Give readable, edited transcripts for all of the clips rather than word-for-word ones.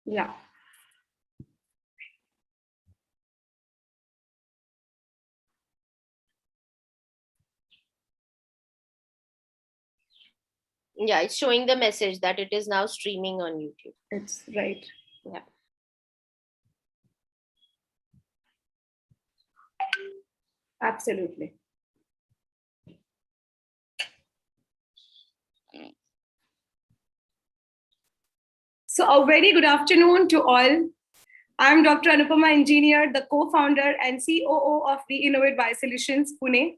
Yeah. Yeah, it's showing the message that it is now streaming on YouTube. It's right. Yeah. Absolutely. So a very good afternoon to all. I'm Dr. Anupama Engineer, the co-founder and COO of Reinnovate Biosolutions, Pune.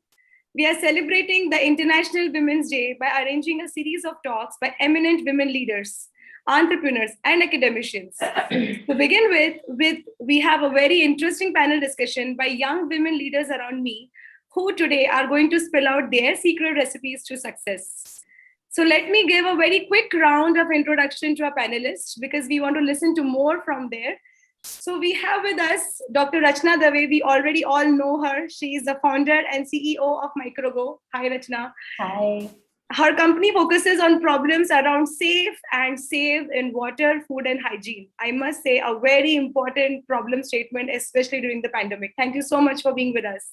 We are celebrating the International Women's Day by arranging a series of talks by eminent women leaders, entrepreneurs, and academicians. To begin with, we have a very interesting panel discussion by young women leaders around me who today are going to spill out their secret recipes to success. So let me give a very quick round of introduction to our panelists because we want to listen to more from there. So we have with us Dr. Rachna Dave. We already all know her. She is the founder and CEO of Microgo. Hi, Rachna. Hi. Her company focuses on problems around safe and save in water, food, and hygiene. I must say, a very important problem statement, especially during the pandemic. Thank you so much for being with us.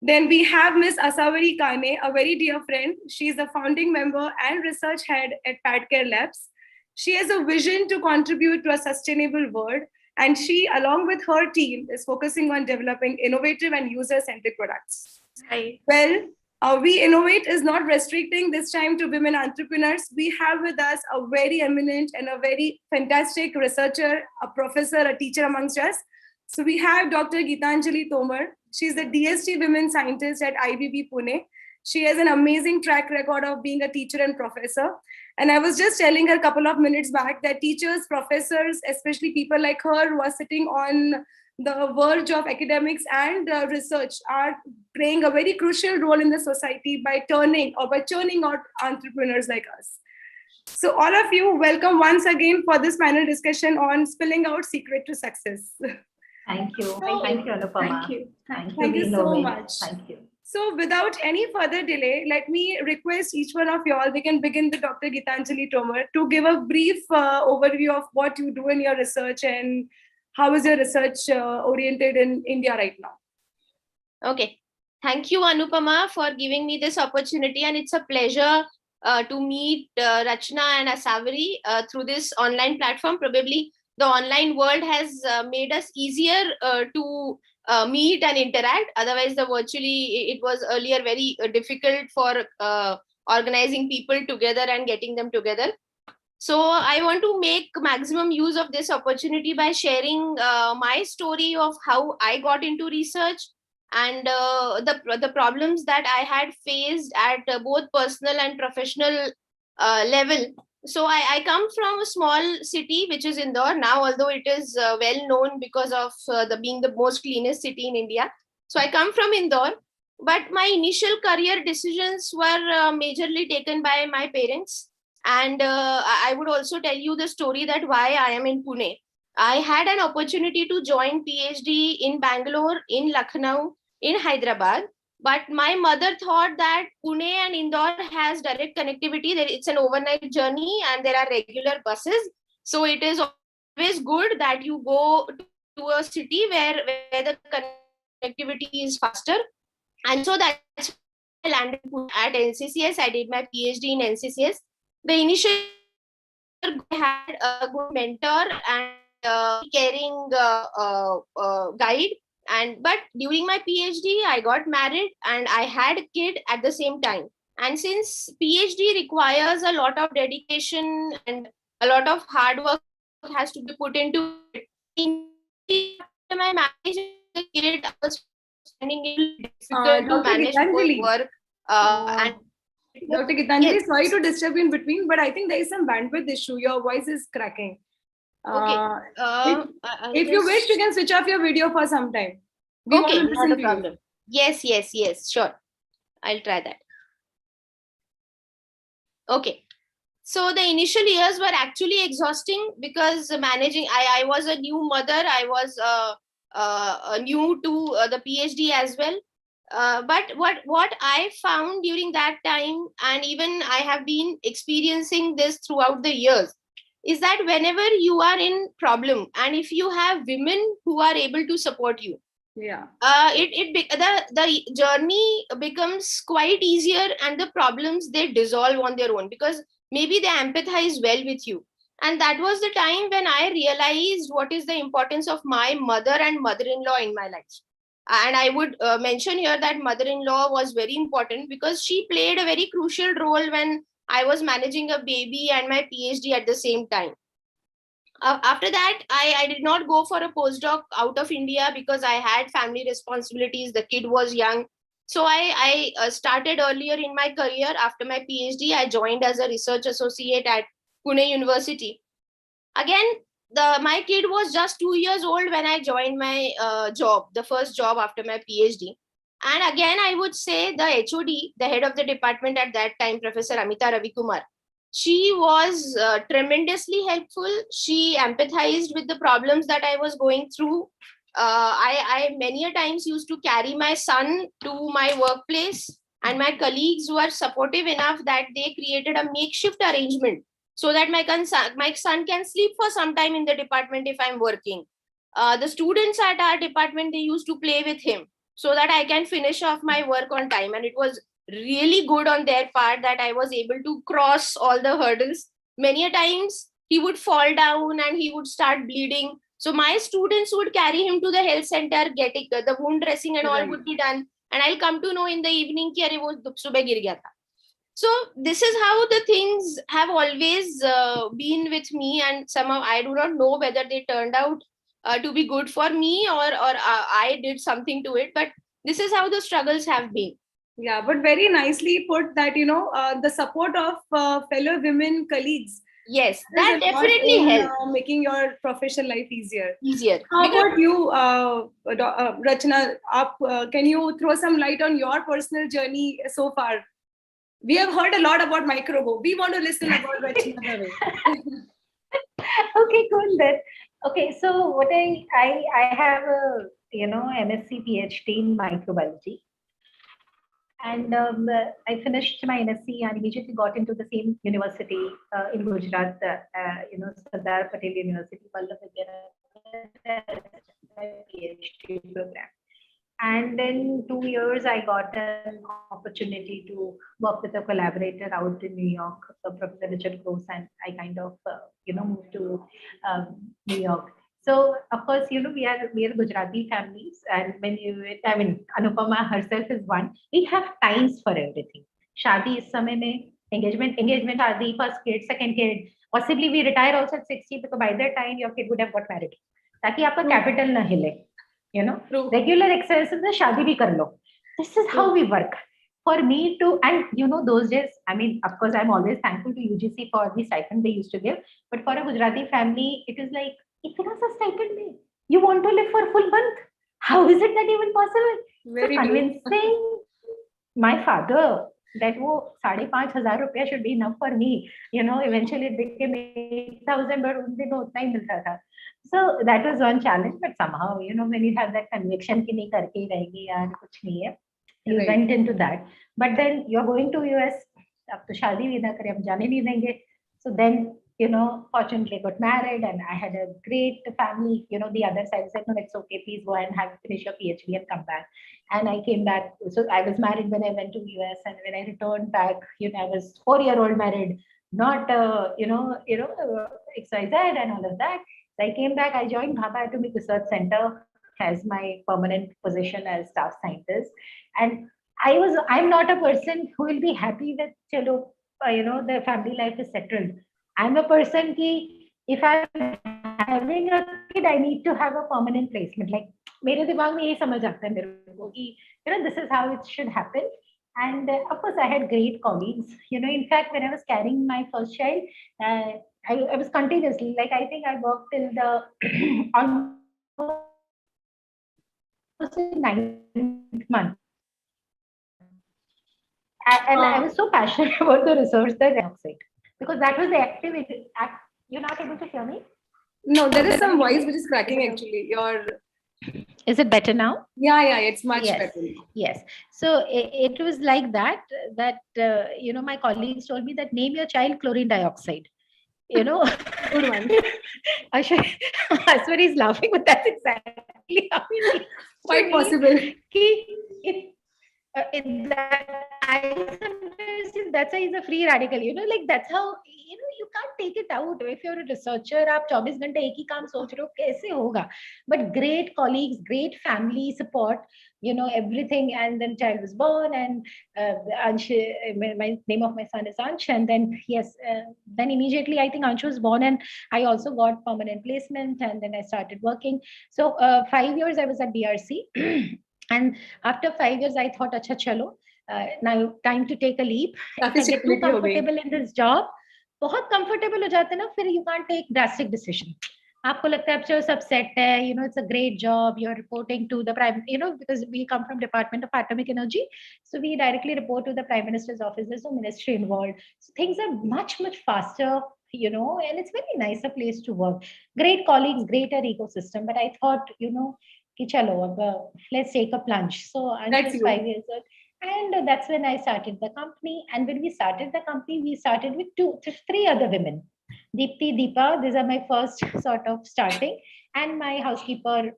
Then we have Ms. Asawari Kane, a very dear friend. She is the founding member and research head at Padcare Labs. She has a vision to contribute to a sustainable world, and she, along with her team, is focusing on developing innovative and user-centric products. Hi. Well, We Innovate is not restricting this time to women entrepreneurs. We have with us a very eminent and a very fantastic researcher, a professor, a teacher amongst us. So we have Dr. Geetanjali Tomar. She's the DST women scientist at IBB Pune. She has an amazing track record of being a teacher and professor. And I was just telling her a couple of minutes back that teachers, professors, especially people like her who are sitting on the verge of academics and research, are playing a very crucial role in the society by turning or by churning out entrepreneurs like us. So all of you, welcome once again for this panel discussion on spilling out secret to success. Thank you. Thank you, Anupama. Thank you. Thank you so Innovate. much. Thank you. So without any further delay, let me request each one of you all, we can begin with Dr. Geetanjali Tomar to give a brief overview of what you do in your research and how is your research oriented in India right now. Okay. Thank you, Anupama, for giving me this opportunity. And it's a pleasure to meet Rachna and Asawari through this online platform. Probably the online world has made us easier to meet and interact. Otherwise, it was earlier very difficult for organizing people together and getting them together. So I want to make maximum use of this opportunity by sharing my story of how I got into research and the problems that I had faced at both personal and professional level. So I come from a small city, which is Indore now, although it is well known because of being the most cleanest city in India. So I come from Indore, but my initial career decisions were majorly taken by my parents. And I would also tell you the story that why I am in Pune. I had an opportunity to join PhD in Bangalore, in Lucknow, in Hyderabad. But my mother thought that Pune and Indore has direct connectivity. It's an overnight journey and there are regular buses. So it is always good that you go to a city where the connectivity is faster. And so that's why I landed at NCCS. I did my PhD in NCCS. The initial I had a good mentor and caring guide. But during my PhD, I got married and I had a kid at the same time. And since PhD requires a lot of dedication and a lot of hard work has to be put into it, after my marriage, the kid I was finding it difficult to manage work and Dr. Geetanjali, yes. sorry to disturb you in between, but I think there is some bandwidth issue. Your voice is cracking. Okay. If you wish, you can switch off your video for some time. We want to listen not a to problem. You. Yes, sure. I'll try that. Okay. So the initial years were actually exhausting because managing, I was a new mother. I was new to the PhD as well. But what I found during that time, and even I have been experiencing this throughout the years, is that whenever you are in problem, and if you have women who are able to support you, Yeah. The journey becomes quite easier, and the problems, they dissolve on their own, because maybe they empathize well with you. And that was the time when I realized what is the importance of my mother and mother-in-law in my life. And I would mention here that mother-in-law was very important, because she played a very crucial role when I was managing a baby and my PhD at the same time. After that, I did not go for a postdoc out of India, because I had family responsibilities. The kid was young. So I started earlier in my career. After my PhD, I joined as a research associate at Pune University. Again, my kid was just 2 years old when I joined my job, the first job after my PhD. And again, I would say the HOD, the head of the department at that time, Professor Amita Ravikumar, she was tremendously helpful. She empathized with the problems that I was going through. I many a times used to carry my son to my workplace, and my colleagues were supportive enough that they created a makeshift arrangement so that my son can sleep for some time in the department if I'm working. The students at our department, they used to play with him so that I can finish off my work on time. And it was really good on their part that I was able to cross all the hurdles. Many a times he would fall down and he would start bleeding. So my students would carry him to the health center, getting the wound dressing and all would be done. And I'll come to know in the evening कि अरे वो सुबह गिर गया था. So this is how the things have always been with me, and somehow I do not know whether they turned out to be good for me, or I did something to it, but this is how the struggles have been. Yeah, but very nicely put that, the support of fellow women colleagues. Yes, There's that a lot definitely in, helps. making your professional life easier. How about you, Rachna? Can you throw some light on your personal journey so far? We have heard a lot about Microgo. We want to listen about Rachna. Okay, cool then. Okay, so what I have a MSc PhD in microbiology, and I finished my MSc and immediately got into the same university in Gujarat, Sardar Patel University, PhD program. And then 2 years, I got an opportunity to work with a collaborator out in New York, Professor Richard Gross, and I kind of, moved to New York. So, of course, we are Gujarati families, and Anupama herself is one. We have times for everything. Shadi is samay mein, engagement, shadi, first kid, second kid. Possibly we retire also at 60, because by that time your kid would have got married. ताकि आपका capital ना हिले. Regular expenses में शादी भी कर लो. This is how we work. For me to, and those days, of course, I'm always thankful to UGC for the stipend they used to give. But for a Gujarati family, it is like, itna sa stipend mein, you want to live for a full month? How is it that even possible? Very so convincing my father that wo 5,500 rupees should be enough for me. Eventually it became 8,000, but unse to utna hi milta tha. So that was one challenge, but somehow, when you have that conviction ki nahi karke hi rahegi yaar, kuch nahi hai, you went into that. But then you're going to US, ab to shaadi bhi na kare, hum jaane nahi denge. So then, fortunately got married, and I had a great family. The other side said, no, it's okay, please go and finish your PhD and come back. And I came back. So I was married when I went to US, and when I returned back, I was 4-year-old married, not, XYZ and all of that. So I came back, I joined Bhabha Atomic Research Center as my permanent position as staff scientist. And I'm not a person who will be happy with, the family life is settled. I'm a person ki, if I'm having a kid, I need to have a permanent placement. Like, mere dimag mein ye samajh aata hai mere ko ki, this is how it should happen. And of course, I had great colleagues. In fact, when I was carrying my first child, I was continuously, like, I think I worked till the almost 9th month. And I was so passionate about the research that dioxide, because that was the activity. You're not able to hear me? No, there is some voice which is cracking actually. Is it better now? Yeah, it's much better. Yes. So it was like that, my colleagues told me that name your child chlorine dioxide. You know, Good one. Ashwari is laughing, but that's exactly how it is. Quite possible. That I sometimes think that's why he's a free radical, you know, like that's how, you know, you can't take it out. If you're a researcher, आप 24 घंटे एक ही काम सोच रहे हो, कैसे होगा? But great colleagues, great family support, you know, everything. And then child was born, and Ansh, my name of my son is Ansh, and then yes, then immediately I think Ansh was born, and I also got permanent placement, and then I started working. So 5 years I was at BRC. And after 5 years, I thought, acha chalo, now time to take a leap. If I get too comfortable in this job, बहुत comfortable हो जाते ना, फिर you can't take drastic decision. आपको लगता है अब सब set है, you know, it's a great job. You're reporting to the prime, you know, because we come from Department of Atomic Energy, so we directly report to the Prime Minister's office. There's no ministry involved, so things are much faster, you know, and it's very nicer place to work. Great colleagues, greater ecosystem. But I thought, you know, कि चलो, let's take a plunge. So I was 5 years old, and that's when I started the company. And when we started the company, we started with 3 other women. Deepti, Deepa, these are my first sort of starting, and my housekeeper,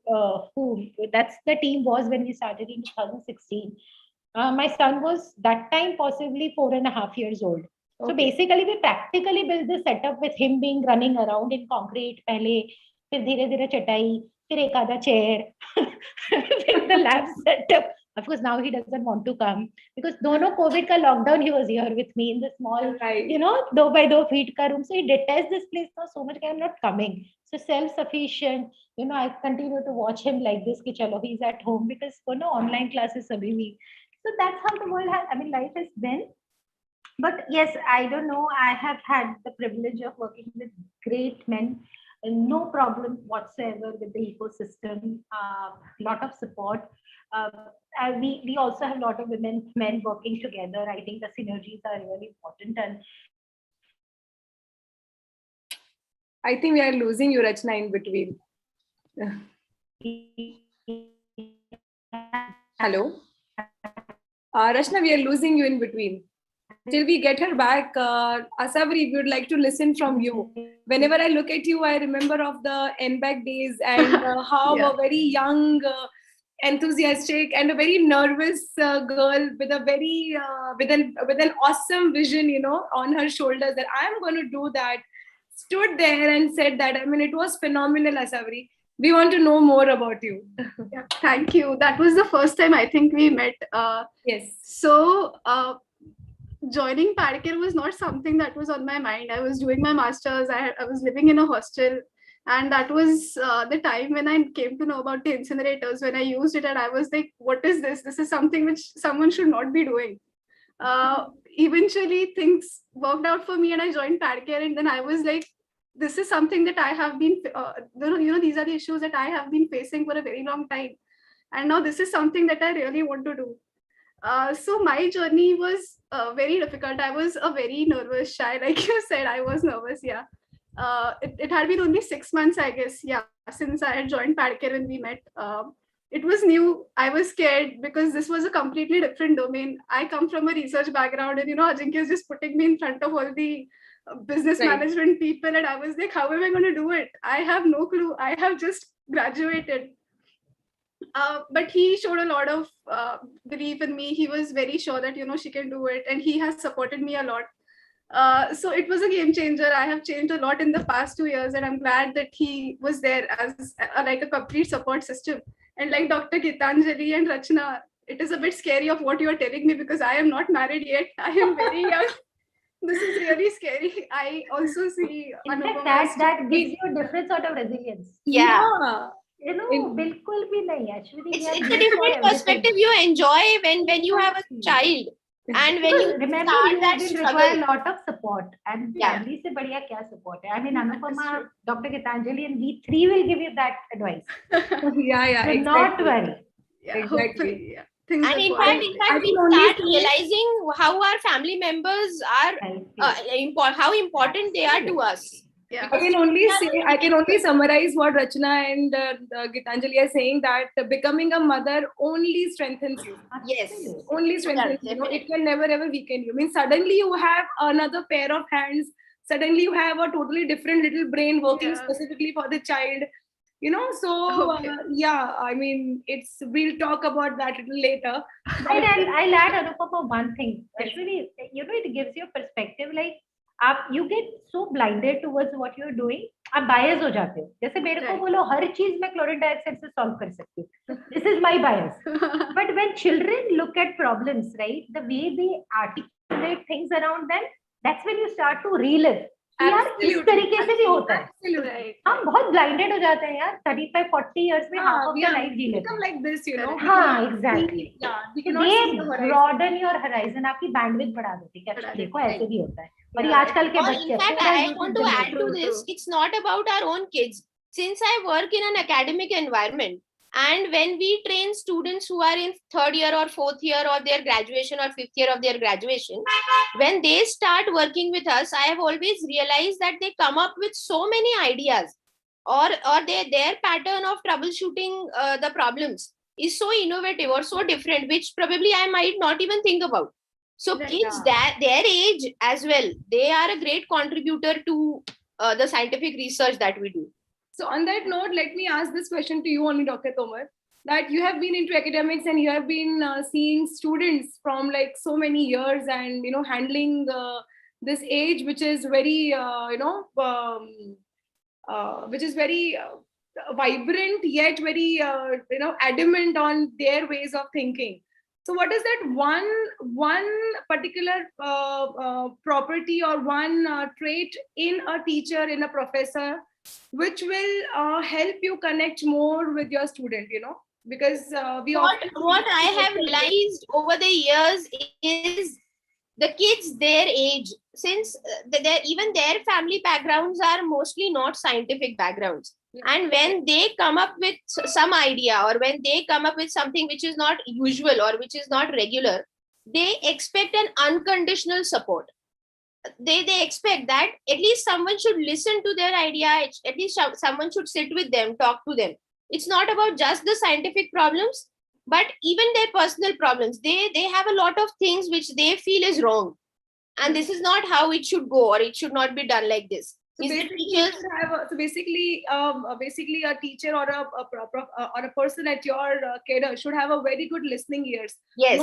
that's the team was when we started in 2016. My son was that time possibly 4.5 years old. Okay. So basically, we practically built the setup with him being running around in concrete. पहले, फिर धीरे-धीरे चटाई, फिर एक आधा chair, फिर the lab setup. Of course, now he doesn't want to come because दोनों COVID का lockdown, he was here with me in the small, you know, 2 by 2 feet का room. So he detests this place now so much that I'm not coming. So self-sufficient, you know, I continue to watch him like this, कि चलो, he's at home because, you know, online classes अभी भी. So that's how the world has, I mean, life has been. But yes, I don't know. I have had the privilege of working with great men. No problem whatsoever with the ecosystem. Lot of support. We also have a lot of men working together. I think the synergies are really important. And I think we are losing you, Rachna, in between. Hello? Rachna, we are losing you in between. Till we get her back, Asavri, we would like to listen from you. Whenever I look at you, I remember of the NBAC days and how a very young, enthusiastic, and a very nervous girl with a very with an awesome vision, you know, on her shoulders that I'm going to do that, stood there and said that. I mean, it was phenomenal, Asavri. We want to know more about you. Yeah, thank you. That was the first time I think we met. Yes. So joining Padcare was not something that was on my mind. I was doing my master's. I was living in a hostel, and that was the time when I came to know about the incinerators. When I used it, and I was like, "What is this? This is something which someone should not be doing." Eventually, things worked out for me, and I joined Padcare, and then I was like, this is something that I have been, you know, these are the issues that I have been facing for a very long time. And now this is something that I really want to do. So my journey was very difficult. I was a very nervous, shy, like you said, I was nervous, yeah. It had been only 6 months, I guess, yeah, since I had joined Padcare when we met. It was new. I was scared because this was a completely different domain. I come from a research background, and, you know, Ajinkya is just putting me in front of all the business management people, and I was like, how am I going to do it? I have no clue. I have just graduated. But he showed a lot of belief in me. He was very sure that, you know, she can do it, and he has supported me a lot. So it was a game changer. I have changed a lot in the past 2 years, and I'm glad that he was there as like a complete support system. And like Dr. Gitanjali and Rachna, it is a bit scary of what you are telling me because I am not married yet. I am very young. This is really scary. I also see in fact that gives you a different sort of resilience. Yeah. You know, bilkul bhi nahi, actually. It's a different perspective you enjoy when you have a child. And when you remember, you will require a lot of support, and family se badhiya kya support hai. I mean, Anupama, Dr. Gitanjali, and we 3 will give you that advice. Yeah, so exactly. Not worry. Yeah, exactly. Yeah. And in fact, we start realizing how our family members are how important they are to us. Yeah. I can only summarize what Rachna and Gitanjali are saying, that becoming a mother only strengthens you. Yes. Only strengthens you. It can never ever weaken you. I mean, suddenly you have another pair of hands, suddenly you have a totally different little brain working Yeah. specifically for the child, you know. So Okay. yeah, I mean, we'll talk about that a little later. I'll add Anupama one thing. Yes. Actually, it gives you perspective. Like, you get so blinded towards what you're doing. आप bias हो जाते हो. जैसे मेरे को Right. बोलो हर चीज मैं chlorine dioxide से solve कर सकती हूँ. This is my bias. But when children look at problems, right, the way they articulate things around them, that's when you start to relive. यार इस तरीके से भी होता है. Absolutely. Right. हम बहुत blinded हो जाते हैं यार. 35-40 years में half of we the are life जी लेते become हैं. like this, you know. Correct. We हाँ, cannot exactly. see- yeah, we cannot ये see the horizon. broaden your horizon, आपकी bandwidth बढ़ा देती है कि अच्छा बढ़ा देखो देती है. ऐसे भी होता है. और ये Yeah. आजकल के Or बच्चे in fact, पूरा I YouTube want to add generation. to True, this. true. It's not about our own kids. Since I work in an academic environment, and when we train students who are in 3rd year or 4th year of their graduation or 5th year of their graduation, when they start working with us, I have always realized that they come up with so many ideas, or their pattern of troubleshooting the problems is so innovative or so different, which probably I might not even think about. So Right. kids that their age as well, they are a great contributor to the scientific research that we do. So on that note, let me ask this question to you only, Dr. Tomar, that you have been into academics and you have been seeing students from like so many years and, you know, handling this age, which is very, which is very vibrant, yet very, adamant on their ways of thinking. So what is that one particular property or one trait in a teacher, in a professor, which will help you connect more with your student, you know, because we What I have realized over the years is the kids their age, since even their family backgrounds are mostly not scientific backgrounds, and when they come up with some idea, or when they come up with something which is not usual or which is not regular, they expect an unconditional support. They expect that at least someone should listen to their idea, at least someone should sit with them, talk to them. It's not about just the scientific problems, but even their personal problems. They have a lot of things which they feel is wrong, and this is not how it should go, or it should not be done like this. So basically, basically, a teacher or a person at your cadre should have a very good listening ears. Yes,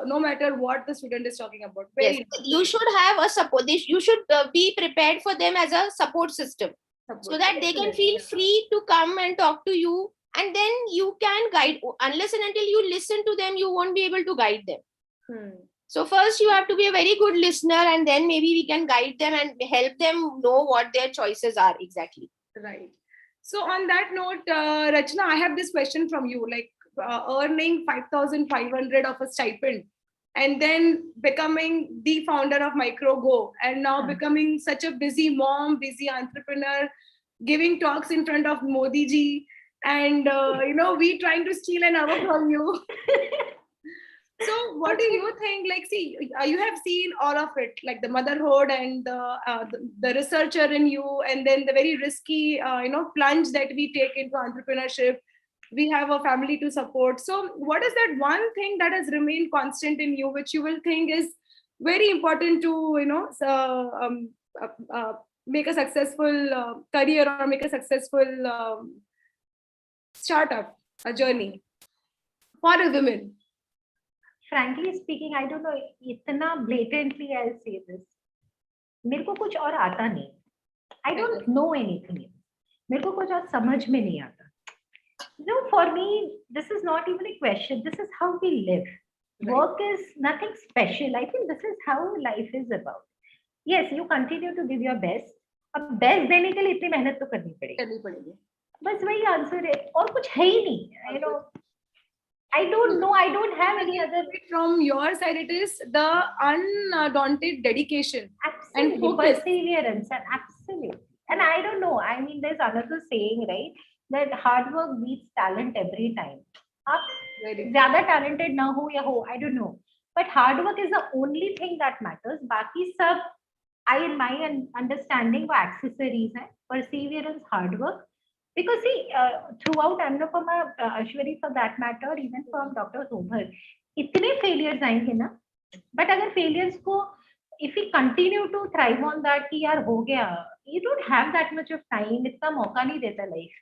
no matter what the student is talking about. Very yes. You should have a support. You should be prepared for them as a support system, so that they can feel free to come and talk to you, and then you can guide. Unless and until you listen to them, you won't be able to guide them. So first you have to be a very good listener, and then maybe we can guide them and help them know what their choices are exactly. Right. So on that note, Rachna, I have this question from you, like earning 5,500 of a stipend and then becoming the founder of MicroGo, and now becoming such a busy mom, busy entrepreneur, giving talks in front of Modi ji, and we trying to steal an hour from you. So what do you think? Like, see, you have seen all of it, like the motherhood and the researcher in you, and then the very risky, plunge that we take into entrepreneurship. We have a family to support. So what is that one thing that has remained constant in you, which you will think is very important to, make a successful career or make a successful startup, a journey for a woman? Frankly speaking, I don't know, इतना blatantly I'll say this. मेरे को कुछ और आता नहीं. I don't know anything. मेरे को कुछ और समझ में नहीं आता. For me, this is not even a question. This is how we live. Right. Work is nothing special. I think this is how life is about. Yes, you continue to give your best. अब best देने के लिए इतनी मेहनत तो करनी पड़ेगी. बस वही आंसर है, और कुछ है ही नहीं. I don't know. I don't have any other. From your side, it is the undaunted dedication. Absolutely. And focus. Perseverance. And absolutely. And I don't know. I mean, there's another saying, right? That hard work beats talent every time. ज़्यादा talented ना हो या हो, I don't know. But hard work is the only thing that matters. बाकी सब, in my understanding, वो accessories हैं. Perseverance, hard work. Because see, throughout Anupama, Ashwari for that matter, even from Dr. Sobhar, इतने failures आएंगे ना, but अगर failures को if we continue to thrive on that कि यार हो गया, you don't have that much of time, इतना मौका नहीं देता life.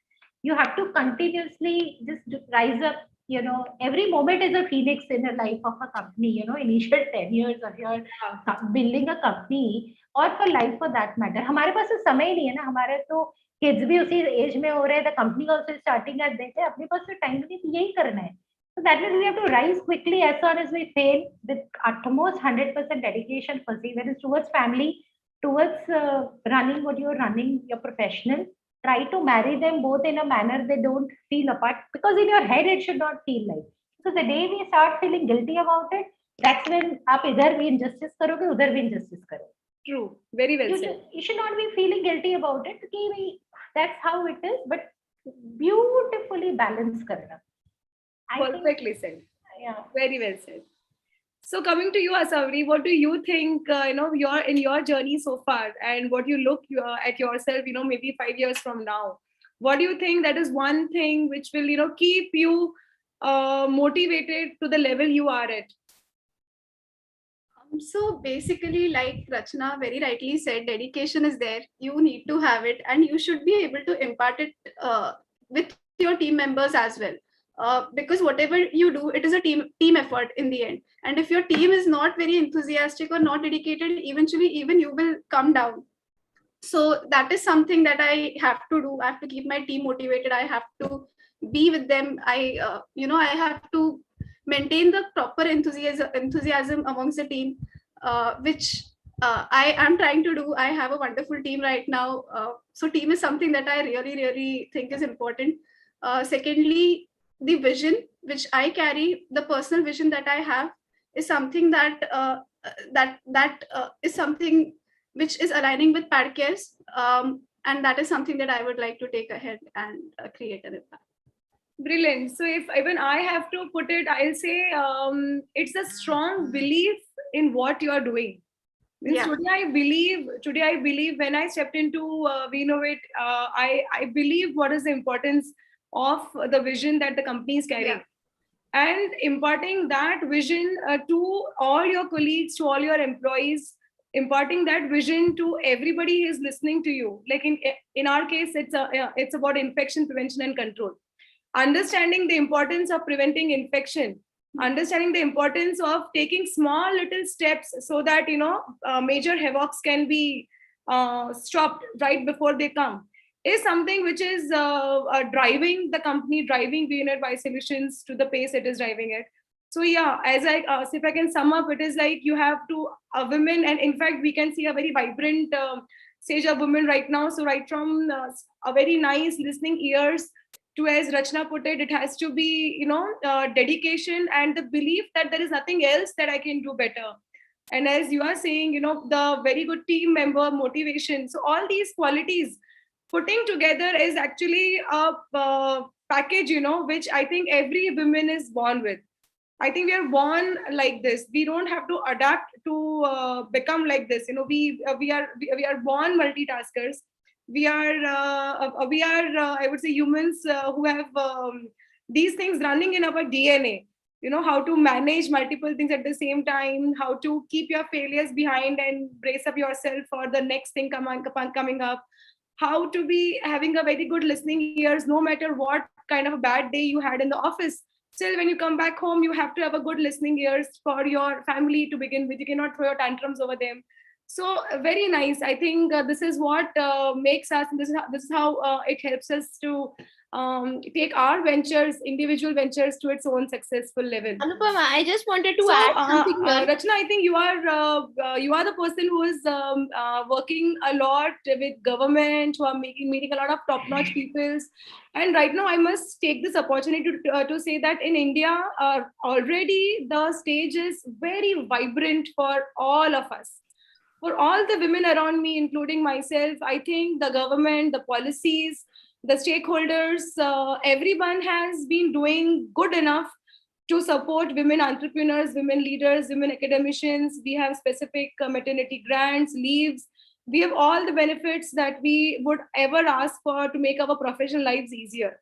You have to continuously just rise up. You know, every moment is a phoenix in the life of a company. You know, initial 10 years of your building a company, or for life for that matter. हमारे पास तो समय ही नहीं है ना, हमारे तो kids भी उसी एज में हो रहे हैं, the company also starting at that है, अपने पास तो टाइम नहीं, यही करना है. So that means we have to rise quickly as soon as we fail with utmost 100% dedication, perseverance towards family, towards running what you're running, your professional. Try to marry them both in a manner they don't feel apart, because in your head it should not feel like. So the day we start feeling guilty about it, that's when आप इधर भी injustice करोगे, उधर भी injustice करोगे. True. Very well said. You should not be feeling guilty about it. That's how it is, but beautifully balanced करना. Perfectly said. Yeah. Very well said. So coming to you, Asavri, what do you think, you're in your journey so far, and what you look at yourself, maybe 5 years from now, what do you think that is one thing which will, keep you motivated to the level you are at? So basically, like Rachna very rightly said, dedication is there. You need to have it, and you should be able to impart it with your team members as well. Because whatever you do, it is a team effort in the end. And if your team is not very enthusiastic or not dedicated, eventually even you will come down. So that is something that I have to do. I have to keep my team motivated. I have to be with them. I have to maintain the proper enthusiasm amongst the team, which I am trying to do. I have a wonderful team right now. So team is something that I really, really think is important. Secondly, the vision which I carry, the personal vision that I have, is something that is something which is aligning with PadCare's, and that is something that I would like to take ahead and create an impact. Brilliant. So if even I have to put it, I'll say it's a strong belief in what you are doing. Yeah. Today I believe when I stepped into WeInnovate, I believe what is the importance of the vision that the company is carrying. Yeah. And imparting that vision to all your colleagues, to all your employees, imparting that vision to everybody who is listening to you. Like in our case, it's about infection prevention and control. Understanding the importance of preventing infection, understanding the importance of taking small little steps so that major havocs can be stopped right before they come, is something which is driving the company, driving WeInnovate Biosolutions to the pace it is driving it. So yeah, as if I can sum up, it is like you have to women, and in fact we can see a very vibrant stage of women right now. So right from a very nice listening ears to, as Rachna put it, it has to be dedication and the belief that there is nothing else that I can do better. And as you are saying, the very good team member motivation. So all these qualities putting together is actually a package, which I think every woman is born with. I think we are born like this. We don't have to adapt to become like this. We are born multitaskers. We are I would say humans who have these things running in our DNA. How to manage multiple things at the same time, how to keep your failures behind and brace up yourself for the next thing coming up, how to be having a very good listening ears no matter what kind of a bad day you had in the office. Still, when you come back home, you have to have a good listening ears for your family to begin with. You cannot throw your tantrums over them. So very nice. I think this is what makes us, this is how it helps us to take our ventures, individual ventures, to its own successful level. Anupama, I just wanted to add something here. Rachna, I think you are the person who is working a lot with government, who are meeting a lot of top-notch people. And right now, I must take this opportunity to say that in India, already the stage is very vibrant for all of us. For all the women around me, including myself, I think the government, the policies, the stakeholders, everyone has been doing good enough to support women entrepreneurs, women leaders, women academicians. We have specific maternity grants, leaves. We have all the benefits that we would ever ask for to make our professional lives easier.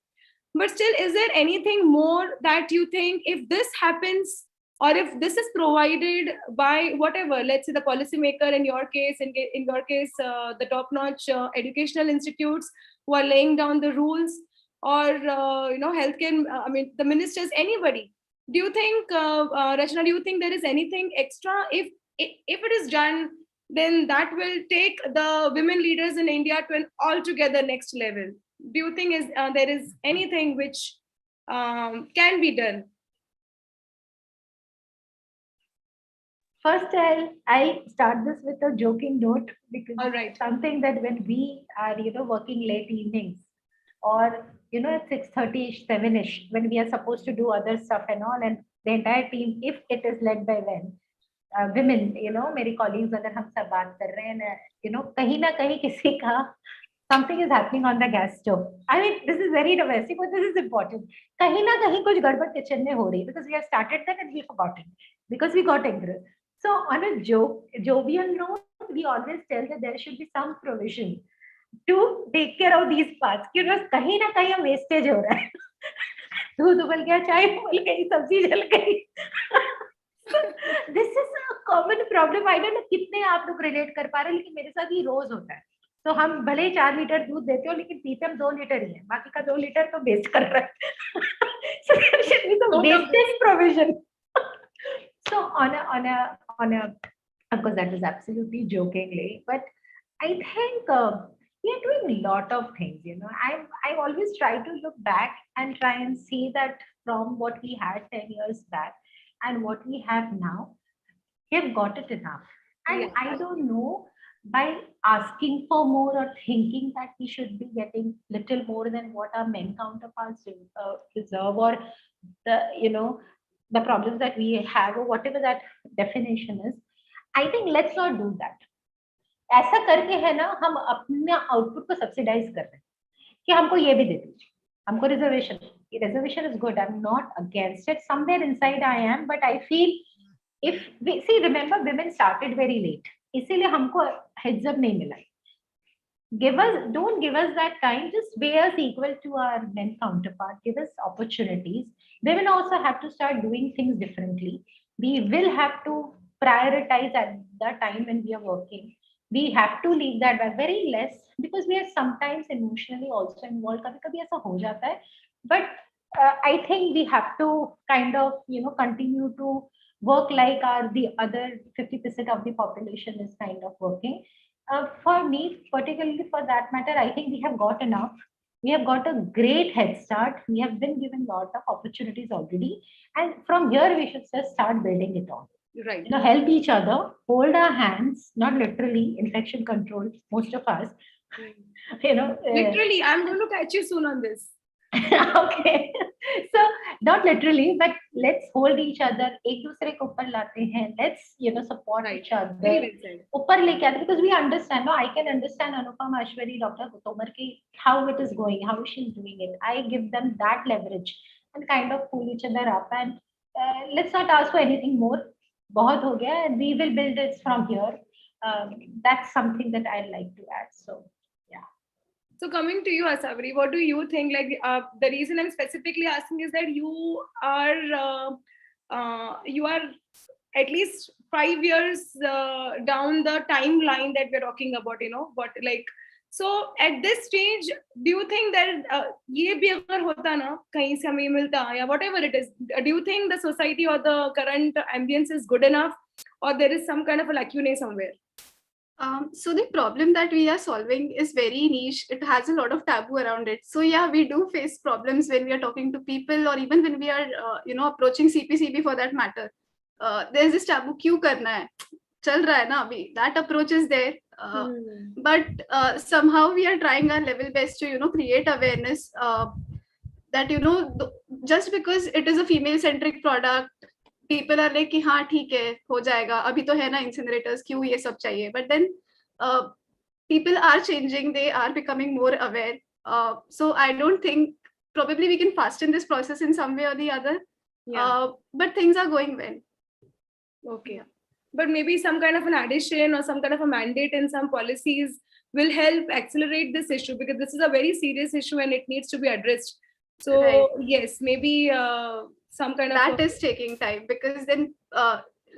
But still, is there anything more that you think, if this happens, or if this is provided by whatever, let's say the policymaker in your case, the top-notch educational institutes who are laying down the rules, or healthcare, the ministers, anybody. Do you think, Rachna, do you think there is anything extra? If it is done, then that will take the women leaders in India to an altogether next level. Do you think there is anything which can be done? First, I'll start this with a joking note, because All right. something that when we are, working late evenings, or, at 6:30-ish, 7-ish, when we are supposed to do other stuff and all, and the entire team, if it is led by women, मेरे colleagues, अगर हम सब बात कर रहे हैं, कहीं ना कहीं किसी का something is happening on the gas stove. I mean, this is very domestic, but this is important. कहीं ना कहीं कुछ गड़बड़ किचन में हो रही, because we have started that and we forgot it, because we got engrossed. So on a jovial note, we always tell that there should be some provision to take care of these parts. Because कहीं ना कहीं हम wastage हो रहा है. दूध उबल गया, चाय उबल गई, सब्जी जल गई. This is a common problem. I don't know कितने आप लोग relate कर पा रहे हैं, लेकिन मेरे साथ ये रोज होता है. तो हम भले 4 लीटर दूध देते हो, लेकिन पीते हम 2 लीटर ही है, बाकी का 2 लीटर तो वेस्ट कर रहा है. So there should be some wastage provision. So on a, of course that is absolutely jokingly, but I think we are doing a lot of things. I always try to look back and try and see that from what we had 10 years back and what we have now, we have got it enough. And Yeah. I don't know, by asking for more or thinking that we should be getting little more than what our men counterparts deserve, or the problems that we have, or whatever that definition is, I think let's not do that. ऐसा करके है ना, हम अपना output को subsidise कर रहे हैं कि हमको ये भी दे दीजिए, हमको reservation is good, I am not against it, somewhere inside I am, but I feel if we see, remember women started very late, इसीलिए हमको हेड्स अप नहीं मिला. Don't give us that time, just weigh us equal to our men counterpart, give us opportunities. Women also have to start doing things differently. We will have to prioritize at the time when we are working. We have to leave that by very less, because we are sometimes emotionally also involved. Kabhi aisa ho jata hai, but I think we have to kind of continue to work like the other 50% of the population is kind of working. For me, particularly for that matter, I think we have got enough. We have got a great head start. We have been given a lot of opportunities already, and from here we should just start building it on. Right. Help each other, hold our hands, not literally infection control, most of us. Literally, I'm going to catch you soon on this. Okay, so not literally, but let's hold each other. एक दूसरे को ऊपर लाते हैं. Let's support each other. Very well said. ऊपर लेके आते, because we understand. No, I can understand Anupama, Ashwari, Dr. Tomar ki how it is going, how she's doing it. I give them that leverage and kind of pull each other up, and let's not ask for anything more. बहुत हो गया, and we will build it from here. That's something that I'd like to add. So. So coming to you, Asavri, what do you think? Like the reason I'm specifically asking is that you are at least 5 years down the timeline that we're talking about. So at this stage, do you think that ये भी अगर होता ना, कहीं से हमें मिलता या whatever it is, do you think the society or the current ambience is good enough, or there is some kind of a lacuna somewhere? So the problem that we are solving is very niche. It has a lot of taboo around it. So yeah, we do face problems when we are talking to people, or even when we are, approaching CPCB for that matter. There's this taboo, क्यों करना है? चल रहा है ना अभी. That approach is there. But somehow we are trying our level best to, create awareness that, just because it is a female-centric product, people are like कि हाँ ठीक है हो जाएगा, अभी तो है ना incinerators, क्यों ये सब चाहिए. But then people are changing, they are becoming more aware. So I don't think, probably we can fasten this process in some way or the other. Yeah. But things are going well. Okay. Yeah. But maybe some kind of an addition or some kind of a mandate in some policies will help accelerate this issue, because this is a very serious issue and it needs to be addressed. So Right. yes, maybe some kind of That is taking time, because then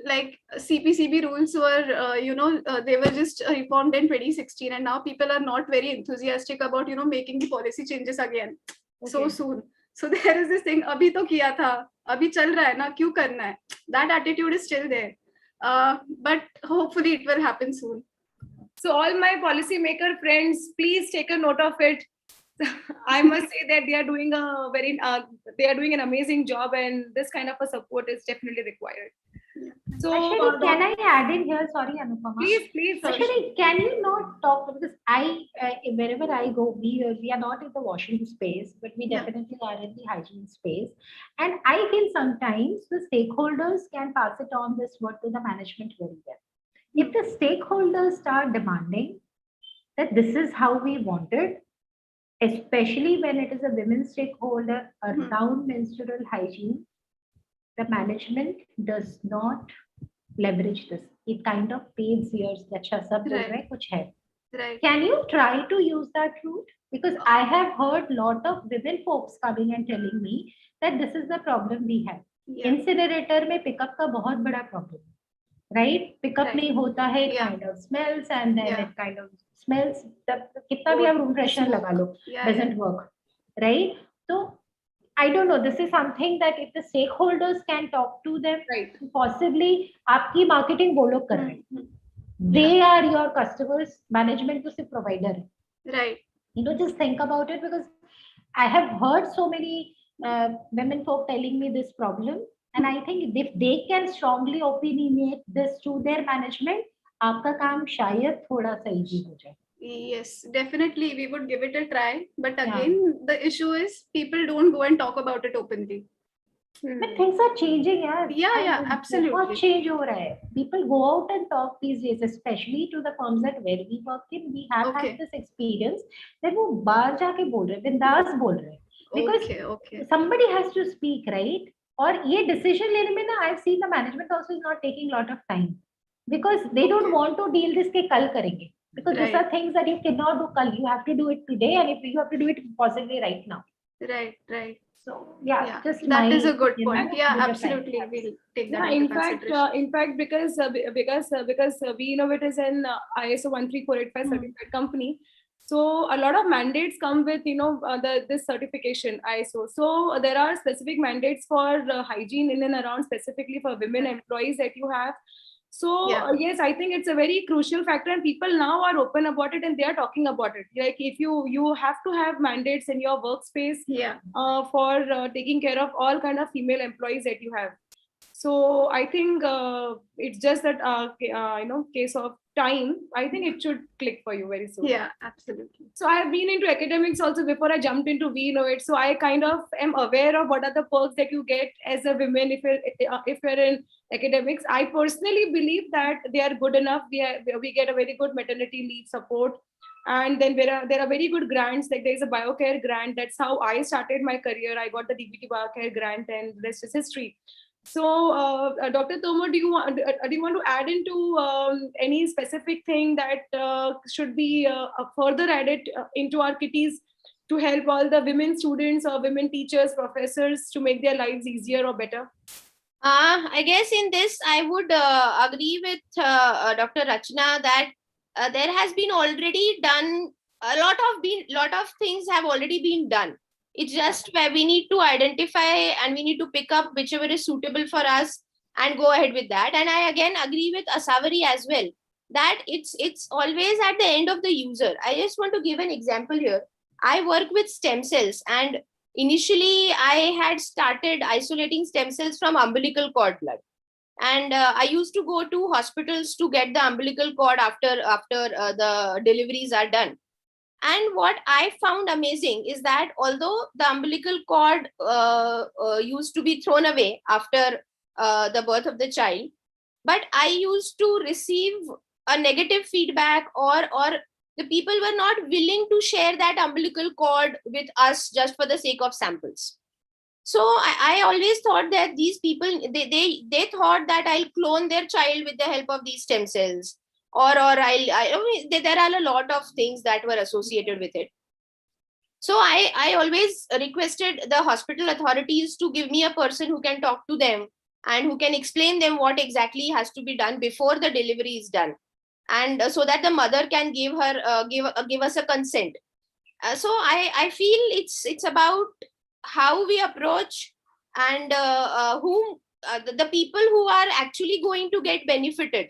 like CPCB rules were, they were just reformed in 2016, and now people are not very enthusiastic about, making the policy changes again so Okay. soon. So there is this thing, abhi to kiya tha, abhi chal raha hai na, kyun karna hai? That attitude is still there. But hopefully it will happen soon. So all my policymaker friends, please take a note of it. I must say that they are doing an amazing job, and this kind of a support is definitely required. So Actually, can I add in here? Sorry, Anupama. please. Actually, can you not talk, because wherever I go, we are not in the washroom space, but we Yeah. definitely are in the hygiene space. And I feel sometimes the stakeholders can pass it on this word to the management very well. If the stakeholders start demanding that this is how we want it, especially when it is a women's stakeholder around menstrual hygiene, the management does not leverage this. It kind of paves ears that अच्छा सब बोल रहे हैं कुछ है. Right. Can you try to use that route? Because I have heard lot of women folks coming and telling me that this is the problem we have. Yeah. Incinerator में pickup का बहुत बड़ा problem, right? Pickup Right. नहीं होता है, it Yeah. kind of smells, and then Yeah. it kind of smells. कितना भी आप room freshener Smoke. लगा लो, Yeah, doesn't work, right? So I don't know. This is something that if the stakeholders can talk to them, Right. possibly आपकी marketing वो लोग कर रहे हैं. They are your customers. Management तो सिर्फ provider है. Right. Just think about it, because I have heard so many women folk telling me this problem, and I think if they can strongly opinionate this to their management, आपका काम शायद थोड़ा सा easy हो जाए. Yes, definitely we would give it a try. But Yeah. again, the issue is people don't go and talk about it openly. But things are changing, यार. Yeah, absolutely. बहुत change हो रहा है. People go out and talk these days, especially to the firms that where we work in. We have Okay. had this experience that वो बाहर जाके बोल रहे हैं, बिंदास बोल रहे हैं. Because Okay. somebody has to speak, right? और ये decision लेने में ना, I've seen the management also is not taking a lot of time, because they don't want to deal this के कल करेंगे. Because these are things that you cannot do kal. You have to do it today, and if you have to do it possibly right now. Right. So yeah, just that is a good you know, point. Yeah, bigger absolutely. side. We'll take that Yeah, into consideration. in fact, because We Innovate is an ISO 13485 certified company, so a lot of mandates come with this certification ISO. So there are specific mandates for hygiene in and around, specifically for women employees that you have. So yes, I think it's a very crucial factor, and people now are open about it and they are talking about it. Like if you have to have mandates in your workspace, for taking care of all kind of female employees that you have. So I think it's just that case of time. I think it should click for you very soon. Yeah, absolutely. So I have been into academics also before I jumped into We Innovate. So I kind of am aware of what are the perks that you get as a woman if you're in academics. I personally believe that they are good enough. We get a very good maternity leave support. And then there are very good grants. Like there is a BioCare grant. That's how I started my career. I got the DBT BioCare grant, and the rest is history. So, Dr. Tomar, do you want to add into any specific thing that should be further added into our kitties to help all the women students or women teachers, professors to make their lives easier or better? I guess in this, I would agree with Dr. Rachna that there has been already done a lot of things have already been done. It's just where we need to identify and we need to pick up whichever is suitable for us and go ahead with that. And I again agree with Asavari as well, that it's always at the end of the user. I just want to give an example here. I work with stem cells, and initially I had started isolating stem cells from umbilical cord blood. And I used to go to hospitals to get the umbilical cord after the deliveries are done. And what I found amazing is that although the umbilical cord used to be thrown away after the birth of the child, but I used to receive a negative feedback, or the people were not willing to share that umbilical cord with us just for the sake of samples. So I always thought that these people, they thought that I'll clone their child with the help of these stem cells. Or there are a lot of things that were associated with it. So I always requested the hospital authorities to give me a person who can talk to them and who can explain them what exactly has to be done before the delivery is done, and so that the mother can give us a consent. So I feel it's about how we approach, and whom the people who are actually going to get benefited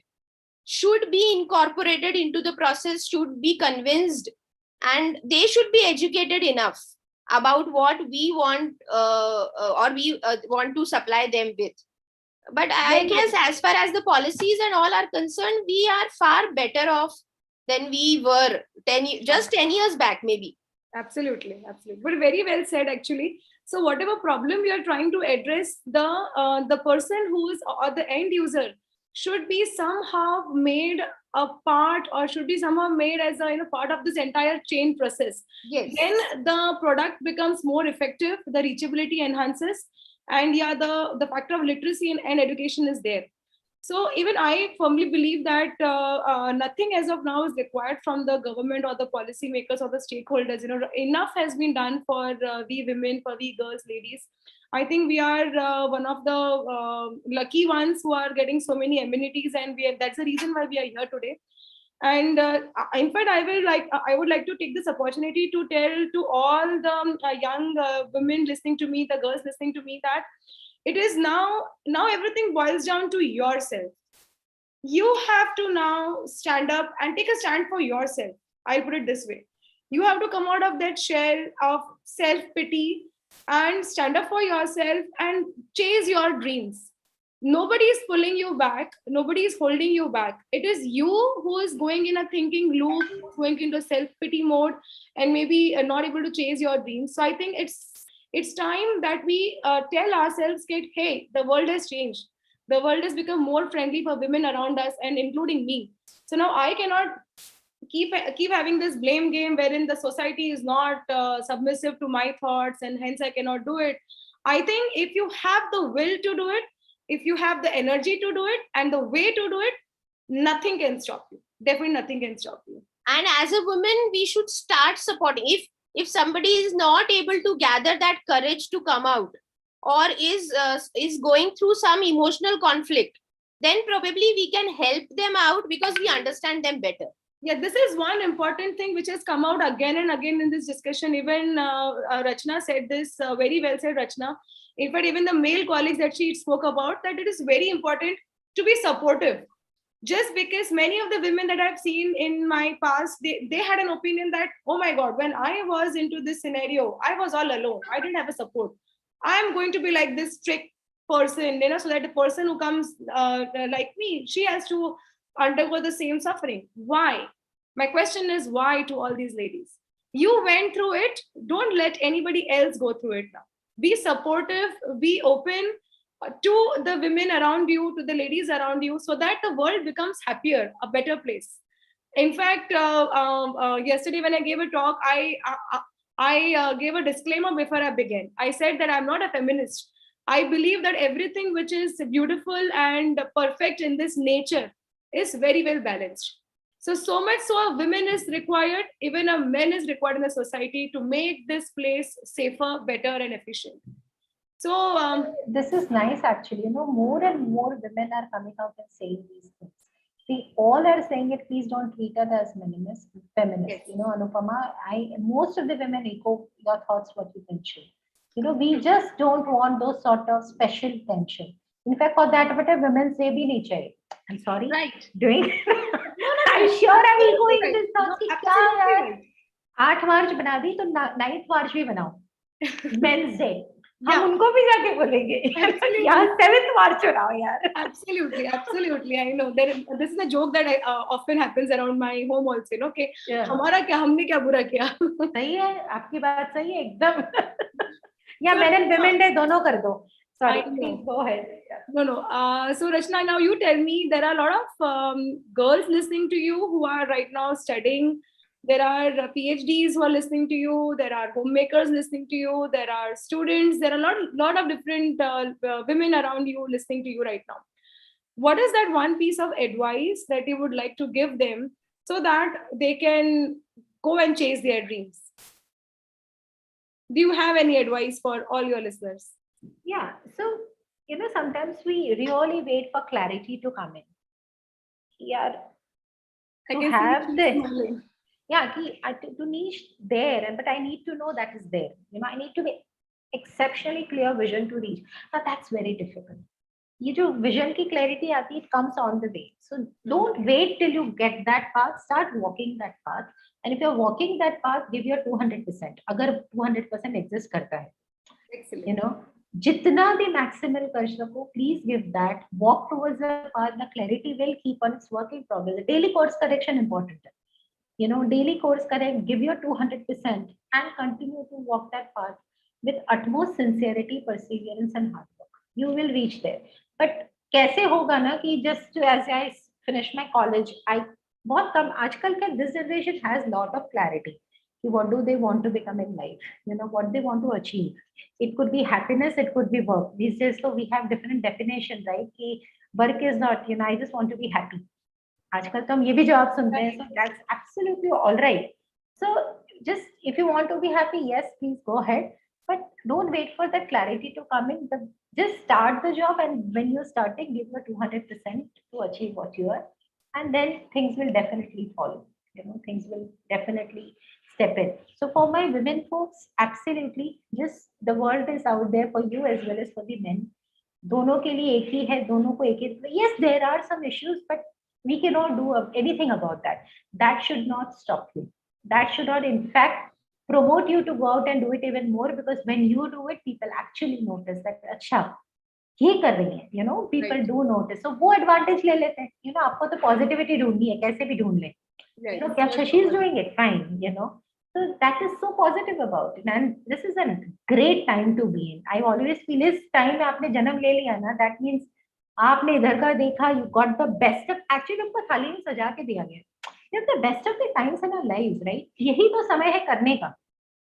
should be incorporated into the process, should be convinced, and they should be educated enough about what we want, or we want to supply them with. But I guess as far as the policies and all are concerned, we are far better off than we were just 10 years back, maybe. Absolutely, absolutely. But very well said, actually. So whatever problem we are trying to address, the person who is, or the end user, should be somehow made a part, or should be somehow made as a part of this entire chain process. Yes. Then the product becomes more effective, the reachability enhances, and yeah, the factor of literacy and education is there. So even I firmly believe that nothing as of now is required from the government or the policymakers or the stakeholders. Enough has been done for we women, for we girls, ladies. I think we are one of the lucky ones who are getting so many amenities, and that's the reason why we are here today. And in fact, I would like to take this opportunity to tell to all the young women listening to me, the girls listening to me, that it is now everything boils down to yourself. You have to now stand up and take a stand for yourself. I'll put it this way: you have to come out of that shell of self-pity and stand up for yourself and chase your dreams. Nobody is pulling you back, nobody is holding you back. It is you who is going in a thinking loop, going into self-pity mode, and maybe not able to chase your dreams. So I think it's time that we tell ourselves that, hey, the world has changed. The world has become more friendly for women around us, and including me. So now I cannot keep having this blame game wherein the society is not submissive to my thoughts, and hence I cannot do it. I think if you have the will to do it, if you have the energy to do it and the way to do it, nothing can stop you. Definitely nothing can stop you. And as a woman, we should start supporting. If somebody is not able to gather that courage to come out, or is going through some emotional conflict, then probably we can help them out because we understand them better. Yeah, this is one important thing which has come out again and again in this discussion. Even Rachna said this, very well said, Rachna. In fact, even the male colleagues that she spoke about, that it is very important to be supportive. Just because many of the women that I've seen in my past, they had an opinion that, oh my God, when I was into this scenario, I was all alone. I didn't have a support. I'm going to be like this strict person, so that the person who comes like me, she has to undergo the same suffering. Why? My question is, why to all these ladies? You went through it. Don't let anybody else go through it now. Be supportive, be open to the women around you, to the ladies around you, so that the world becomes happier, a better place. In fact, yesterday when I gave a talk, I gave a disclaimer before I began. I said that I'm not a feminist. I believe that everything which is beautiful and perfect in this nature is very well balanced. So much so a woman is required, even a man is required in the society to make this place safer, better, and efficient. So this is nice, actually. More and more women are coming out and saying these things. They all are saying it. Please don't treat us as feminist. Yes. Anupama, most of the women echo your thoughts, what you mentioned. We just don't want those sort of special tension. In fact, for that, but women say bhi nahi chahiye. I'm sorry. Right. Doing. I'm sure I will go into this thought. Absolutely. 8 मार्च बना दी तो 9th मार्च भी बनाओ. Men's Day. Yeah. हम उनको भी जाके बोलेंगे. यार 7th मार्च बनाओ यार. Absolutely. I know this is a joke that often happens around my home also. Okay, हमारा क्या, हमने क्या बुरा किया? सही है, आपकी बात सही है एकदम. या Men and Women Day दोनों कर दो. Sorry, please go ahead. No. So Rachna, now you tell me, there are a lot of girls listening to you who are right now studying. There are PhDs who are listening to you. There are homemakers listening to you. There are students. There are a lot of different women around you listening to you right now. What is that one piece of advice that you would like to give them so that they can go and chase their dreams? Do you have any advice for all your listeners? Yeah. So, sometimes we really wait for clarity to come in. Yeah. I To can have see you this. smiling. Yeah, to niche there, but I need to know that is there. I need to be exceptionally clear vision to reach. Now that's very difficult. ये जो vision की clarity आती है, it comes on the way. So don't wait till you get that path. Start walking that path. And if you're walking that path, give your 200%. अगर 200% exist करता है, Excellent. जितना भी maximal कर सको, please give that. Walk towards the path. The clarity will keep on its work in progress. Daily course correction important है. Daily course correct, give your 200% and continue to walk that path with utmost sincerity, perseverance and hard work. You will reach there. But कैसे होगा ना कि just as I finish my college, बहुत कम आजकल का this generation has lot of clarity. What do they want to become in life? What they want to achieve. It could be happiness, it could be work. These days, so we have different definitions, right? कि work is not, I just want to be happy. आजकल तो हम ये भी जवाब सुनते हैं, so that's absolutely all right. So just if you want to be happy, yes, please go ahead, but don't wait for that clarity to come in. Just start the job, and when you're starting, give your 200% to achieve what you are, and then things will definitely follow. Things will definitely step in. So for my women folks, absolutely, just the world is out there for you as well as for the men. दोनों के लिए एक ही है, दोनों को एक ही. Yes, there are some issues, but we cannot do anything about that. That should not stop you. That should not, in fact, promote you to go out and do it even more, because when you do it, people actually notice that, अच्छा, ये कर रही है, people Right. do notice. So वो advantage ले लेते हैं. आपको तो positivity ढूंढनी है, कैसे भी ढूंढ ले. Yes. क्या she's doing it fine, So that is so positive about it, and this is a great time to be in. I always feel इस time में आपने जन्म ले लिया ना, that means आपने इधर का देखा, you got the best of, actually हमको थाली में सजा के दिया गया. It's the best of the times in our lives, right? यही तो समय है करने का.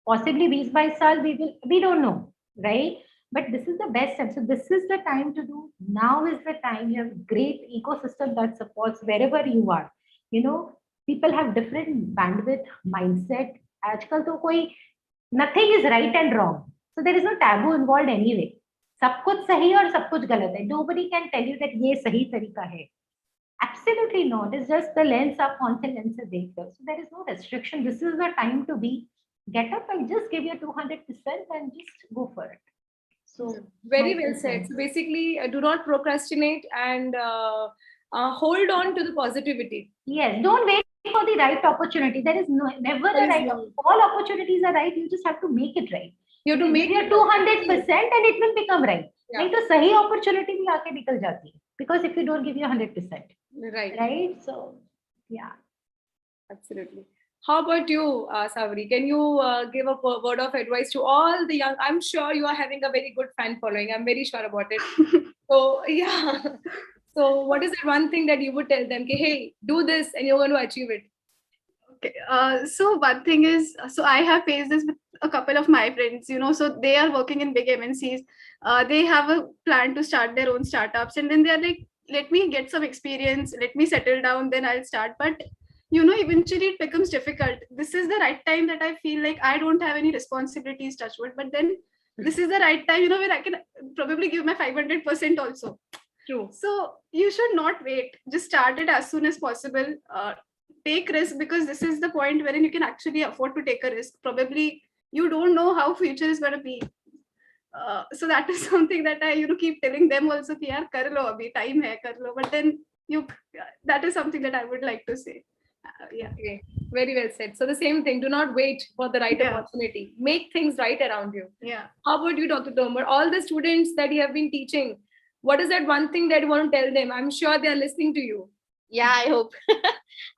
Possibly 20-22 साल we don't know, right? But this is the best time. So this is the time to do. Now is the time. You have great ecosystem that supports wherever you are. People have different bandwidth, mindset. आजकल तो कोई nothing is right and wrong. So there is no taboo involved anyway. सब कुछ सही और सब कुछ गलत है. Nobody can tell you that ये सही तरीका है. Absolutely not. It's just the lens आप कौन से lens से देख रहे हो. So there is no restriction. This is the time to be. Get up and just give your 200% and just go for it. So Very well said. So basically, do not procrastinate and hold on to the positivity. Yes, don't wait for the right opportunity. There is never a right. All opportunities are right. You just have to make it right. You have to make your 200% and it will become right. Yeah. नहीं तो सही opportunity भी आके निकल जाती है. Because if you don't give your 100%. Right. Right. So yeah. Absolutely. How about you, Savri? Can you give a word of advice to all the young? I'm sure you are having a very good fan following. I'm very sure about it. So yeah. So what is that one thing that you would tell them? Okay, hey, do this and you're going to achieve it. Okay. So one thing is, so I have faced this with a couple of my friends, so they are working in big MNCs. They have a plan to start their own startups, and then they're like, let me get some experience, let me settle down, then I'll start. But eventually it becomes difficult. This is the right time that I feel like I don't have any responsibilities, touch wood, but then this is the right time, where I can probably give my 500% also. True. So you should not wait. Just start it as soon as possible. Take risk, because this is the point wherein you can actually afford to take a risk. Probably you don't know how future is going to be. So that is something that I keep telling them also. Ki yaar, kar lo abhi, time hai, kar lo. But then that is something that I would like to say. Yeah. Okay. Very well said. So the same thing. Do not wait for the right opportunity. Make things right around you. Yeah. How about you, Dr. Tomar? All the students that you have been teaching, what is that one thing that you want to tell them? I'm sure they are listening to you. Yeah, I hope.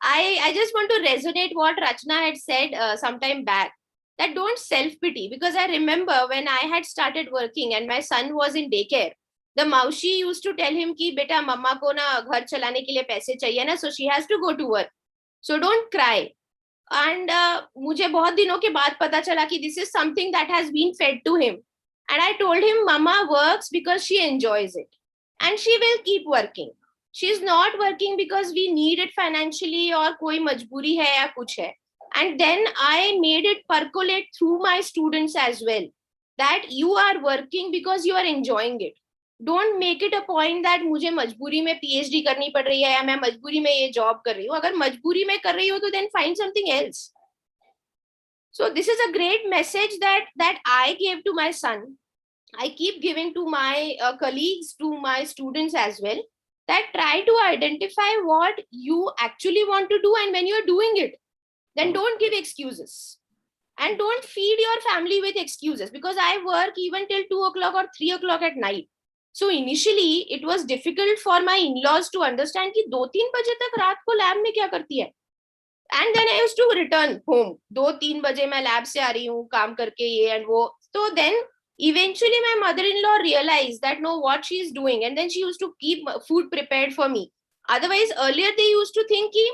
I just want to resonate what Rachna had said some time back, that don't self-pity, because I remember when I had started working and my son was in daycare, the Maushi used to tell him ki beta mama ko na ghar chalane ke liye paise chahiye na, so she has to go to work. So don't cry. And मुझे बहुत दिनों के बाद पता चला कि this is something that has been fed to him. And I told him, Mama works because she enjoys it. And she will keep working. She's not working because we need it financially or कोई मजबूरी है या कुछ है. And then I made it percolate through my students as well, that you are working because you are enjoying it. Don't make it a point that मुझे मजबूरी में PhD करनी पड़ रही है या मैं मजबूरी में ये job कर रही हूँ. अगर मजबूरी में कर रही हो तो then find something else. So this is a great message that I gave to my son. I keep giving to my colleagues, to my students as well, that try to identify what you actually want to do, and when you're doing it, then don't give excuses. And don't feed your family with excuses, because I work even till 2 o'clock or 3 o'clock at night. So initially it was difficult for my in-laws to understand कि 2-3 बजे तक रात को lab में क्या करती है. And then I used to return home. 2-3 बजे मैं लैब से आ रही हूँ काम करके ये and वो. So then eventually my mother-in-law realized that no, what she is doing, and then she used to keep food prepared for me. Otherwise earlier they used to think कि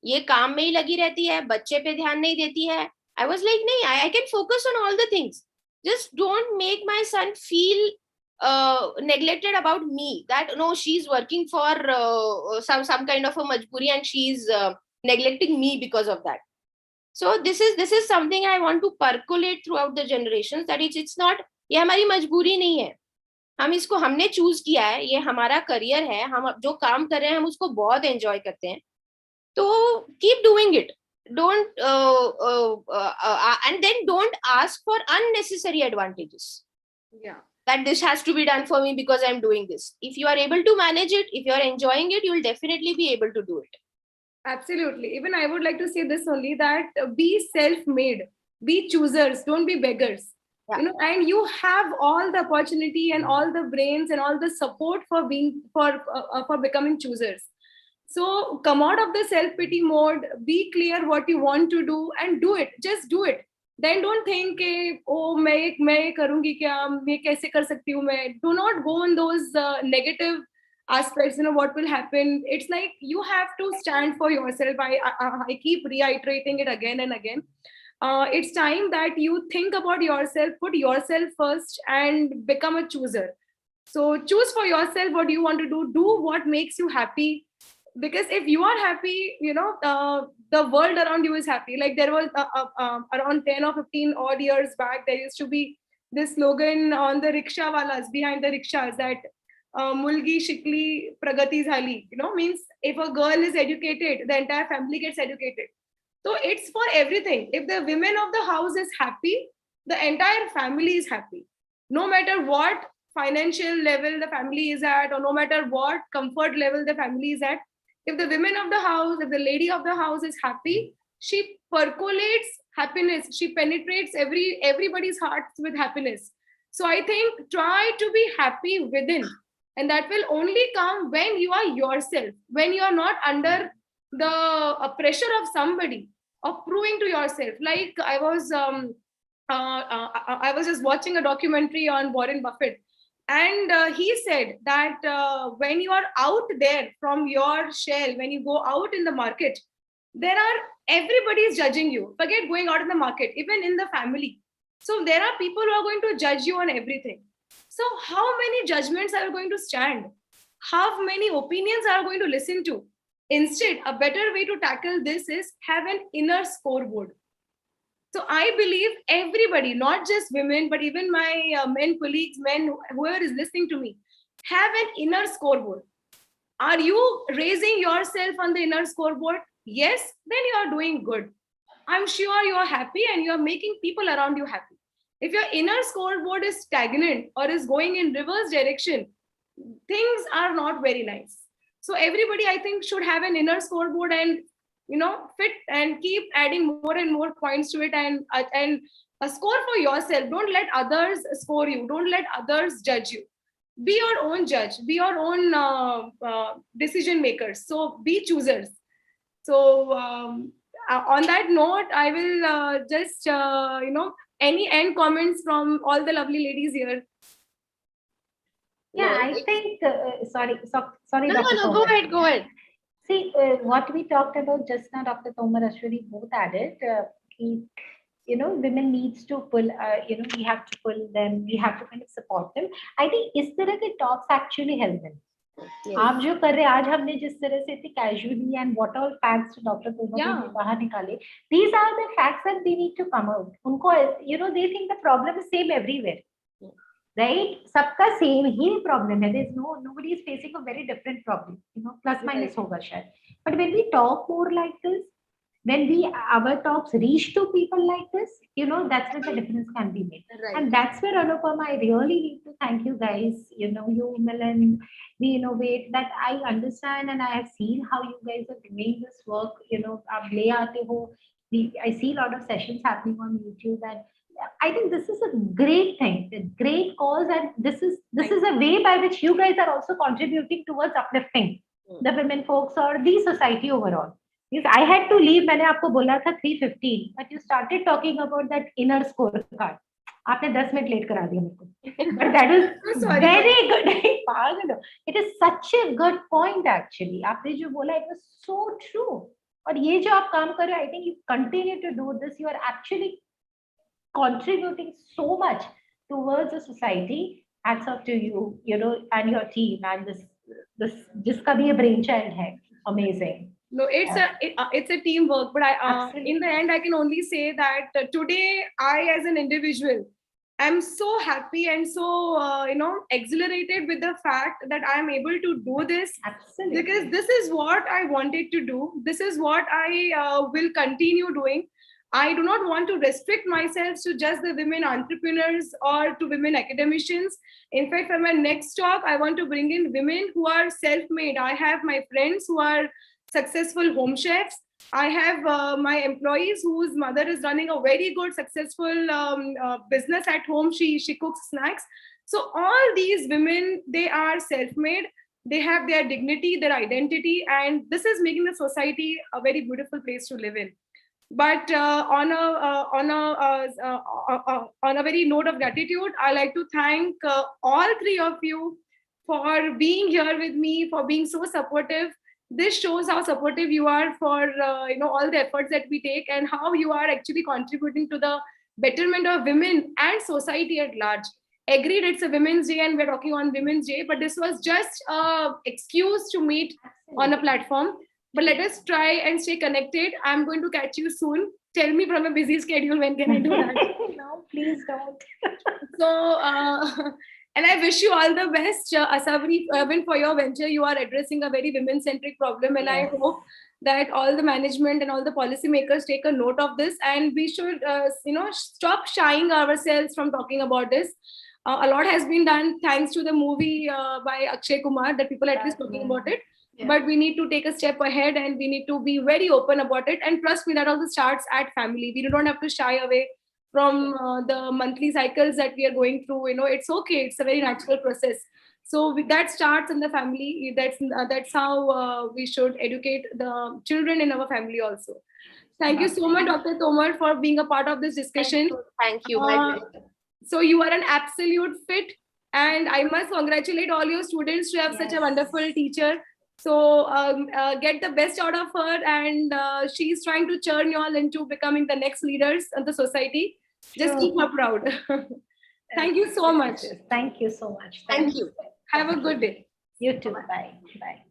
ये काम में ही लगी रहती है, बच्चे पे ध्यान नहीं देती है. I was like, नहीं, I can focus on all the things. Just don't make my son feel neglected about me, that no, she's working for some kind of a majburi and she's neglecting me because of that. So this is something I want to percolate throughout the generations, that it's not, ये हमारी मजबूरी नहीं है, हम इसको हमने choose किया है, ये हमारा करियर है, हम जो काम कर रहे हैं हम उसको बहुत एंजॉय करते हैं, तो keep doing it. Don't and then don't ask for unnecessary advantages. Yeah. That this has to be done for me because I'm doing this. If you are able to manage it, if you are enjoying it, you will definitely be able to do it. Absolutely. Even I would like to say this only, that be self-made, be choosers, don't be beggars. Yeah. You know, and you have all the opportunity and all the brains and all the support for becoming choosers. So come out of the self-pity mode, be clear what you want to do and do it. Just do it. Then don't think, oh, मैं करूँगी क्या, मैं कैसे कर सकती हूँ मैं. Do not go on those negative aspects, you know, what will happen. It's like you have to stand for yourself. I keep reiterating it again and again. It's time that you think about yourself, put yourself first and become a chooser. So choose for yourself what you want to do what makes you happy. Because if you are happy, you know, the world around you is happy. Like there was around 10 or 15 odd years back, there used to be this slogan on the rickshaw walas, behind the rickshaws, that mulgi shikli pragati zali, you know, means if a girl is educated, the entire family gets educated. So it's for everything. If the women of the house is happy, the entire family is happy. No matter what financial level the family is at, or no matter what comfort level the family is at, if the women of the house, if the lady of the house is happy, she percolates happiness. She penetrates everybody's hearts with happiness. So I think try to be happy within, and that will only come when you are yourself, when you are not under the pressure of somebody, of proving to yourself. Like I was just watching a documentary on Warren Buffett. And he said that when you are out there from your shell, when you go out in the market, everybody is judging you. Forget going out in the market, even in the family. So there are people who are going to judge you on everything. So how many judgments are you going to stand? How many opinions are you going to listen to? Instead, a better way to tackle this is have an inner scoreboard. So I believe everybody, not just women, but even my men colleagues, men, whoever is listening to me, have an inner scoreboard. Are you raising yourself on the inner scoreboard? Yes, then you are doing good. I'm sure you are happy and you are making people around you happy. If your inner scoreboard is stagnant or is going in reverse direction, things are not very nice. So everybody, I think, should have an inner scoreboard and, you know, fit and keep adding more and more points to it, and a score for yourself. Don't let others score you. Don't let others judge you. Be your own judge. Be your own decision makers. So be choosers. So on that note, I will just, you know, any end comments from all the lovely ladies here? Yeah, I think, sorry, No, Dr. go ahead. See, what we talked about just now, Dr. Tomar, Ashwini both added, you know, women needs to pull, you know, we have to pull them, we have to kind of support them. I think is there talks actually help them. आप जो कर रहे हैं आज, हमने जिस तरह से इतनी casually and what all facts doctor Tomar ने बाहर निकाले, these are the facts that they need to come out. उनको you know they think the problem is same everywhere, right? सबका सेम ही प्रॉब्लम है. There is nobody is facing a very different problem, you know, plus minus होगा शायद. But when we talk more like this, when our talks reach to people like this, you know, that's when the difference can be made. Right. And that's where, Anupama, I really need to thank you guys, you know, you, Milan, We Innovate, that I understand and I have seen how you guys are doing this work, you know, aap le aate ho. I see a lot of sessions happening on YouTube, and I think this is a great thing, a great cause, and this is a way by which you guys are also contributing towards uplifting the women folks or the society overall. Yes, I had to leave. मैंने आपको बोला था 3:15, but you started talking about that inner scorecard. आपने 10 minute late करा दिया मेरे को. But that is very good. It is such a good point actually. आपने जो बोला, it was so true. और ये जो आप काम कर रहे हो, I think you continue to do this. You are actually contributing so much towards the society. Hats off to you, you know, and your team, and this जिसका भी ये brainchild है, amazing. No, it's a teamwork, but in the end I can only say that today I, as an individual, I'm so happy and so exhilarated with the fact that I am able to do this. Absolutely. Because this is what I wanted to do. This is what I will continue doing. I do not want to restrict myself to just the women entrepreneurs or to women academicians. In fact, for my next talk, I want to bring in women who are self-made. I have my friends who are successful home chefs. I have my employees whose mother is running a very good, successful business at home. She cooks snacks. So all these women, they are self-made. They have their dignity, their identity, and this is making the society a very beautiful place to live in. But on a very note of gratitude, I like to thank all three of you for being here with me, for being so supportive. This shows how supportive you are for all the efforts that we take, and how you are actually contributing to the betterment of women and society at large. Agreed, it's a Women's Day and we're talking on Women's Day, but this was just an excuse to meet on a platform. But let us try and stay connected. I'm going to catch you soon. Tell me from a busy schedule, when can I do that? No, please don't. So, and I wish you all the best, Asavri, for your venture. You are addressing a very women-centric problem, and I hope that all the management and all the policymakers take a note of this, and we should, stop shying ourselves from talking about this. A lot has been done thanks to the movie by Akshay Kumar, that people are at least talking about it. Yeah. But we need to take a step ahead, and we need to be very open about it. And trust me, that also starts at family. We don't have to shy away from the monthly cycles that we are going through. It's okay. It's a very natural process. So that starts in the family. That's how we should educate the children in our family also. Thank you so much, Dr. Tomar, for being a part of this discussion. Thank you. So you are an absolute fit, and I must congratulate all your students to have such a wonderful teacher. So get the best out of her, and she's trying to churn you all into becoming the next leaders of the society. Just keep her proud. Thank you so much. Thank you so much. Thank you. Have a good day. You too. Bye. Bye.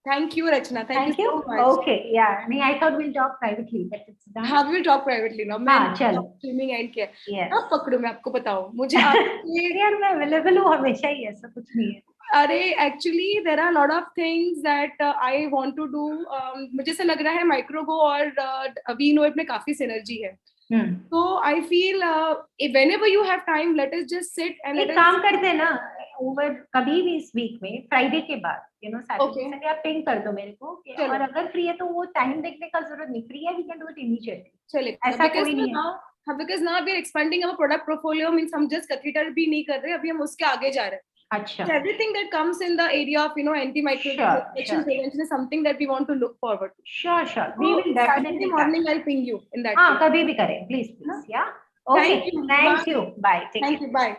Thank you, Rachna. Thank you so much. Okay, yeah. I thought we'll talk privately, but it's done. हाँ, we'll talk privately now. हाँ, चलो. Streaming end किया. Yes. अब पकड़ो, मैं आपको बताऊँ. मुझे यार मैं available हूँ हमेशा ही, ऐसा कुछ नहीं है. अरे actually there are a lot of things that I want to do. मुझे ऐसा लग रहा है Microgo और We Innovate में काफी synergy है. So I feel whenever you have time, let us just sit and एक काम करते हैं ना, over कभी भी इस week में Friday के बाद, Saturday Sunday आप ping कर दो मेरे को, और अगर free है तो वो time देखने का जरूरत नहीं, free है we can do it immediately. चलेगा. ऐसा कोई नहीं है. Because now we are expanding our product portfolio, means हम just catheter भी नहीं कर रहे, अभी हम उसके आगे जा रहे हैं. Achha. So everything that comes in the area of antimicrobial infection prevention is something that we want to look forward to. Sure. We will definitely. Saturday morning I'll ping you in that. हाँ, कभी भी करें, please. Yeah. Okay. Thank you. Bye. Thank you. Bye.